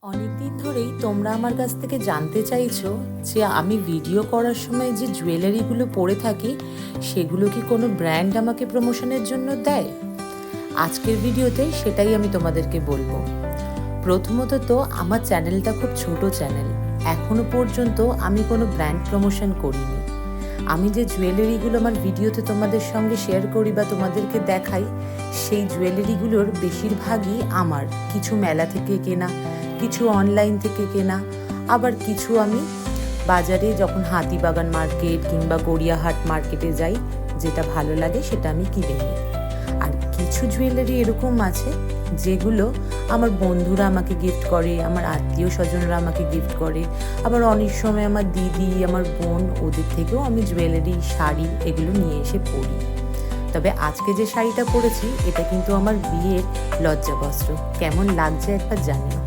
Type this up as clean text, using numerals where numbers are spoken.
অনেক দিন ধরেই তোমরা আমার কাছ থেকে জানতে চাইছো যে আমি ভিডিও করার সময় যে জুয়েলারিগুলো পরে থাকি সেগুলো কি কোনো ব্র্যান্ড আমাকে প্রমোশনের জন্য দেয়। আজকের ভিডিওতে সেটাই আমি তোমাদেরকে বলবো। প্রথমত তো আমার চ্যানেলটা খুব ছোট চ্যানেল, এখনো পর্যন্ত আমি কোনো ব্র্যান্ড প্রমোশন করিনি। আমি যে জুয়েলারিগুলো আমার ভিডিওতে তোমাদের সঙ্গে শেয়ার করি বা তোমাদেরকে দেখাই, সেই জুয়েলারিগুলোর বেশিরভাগই আমার, কিছু মেলা থেকে কেনা, কিছু অনলাইন থেকে কেনা, আবার কিছু আমি বাজারে যখন হাতিবাগান মার্কেট কিংবা গড়িয়াহাট মার্কেটে যাই, যেটা ভালো লাগে সেটা আমি কিনে নিই। আর কিছু জুয়েলারি এরকম আছে যেগুলো আমার বন্ধুরা আমাকে গিফট করে, আমার আত্মীয় স্বজনরা আমাকে গিফট করে, আবার অনেক সময় আমার দিদি, আমার বোন, ওদের থেকেও আমি জুয়েলারি, শাড়ি এগুলো নিয়ে এসে পরি। তবে আজকে যে শাড়িটা পরেছি এটা কিন্তু আমার বিয়ের লজ্জা বস্ত্র। কেমন লাগছে একবার জানিও।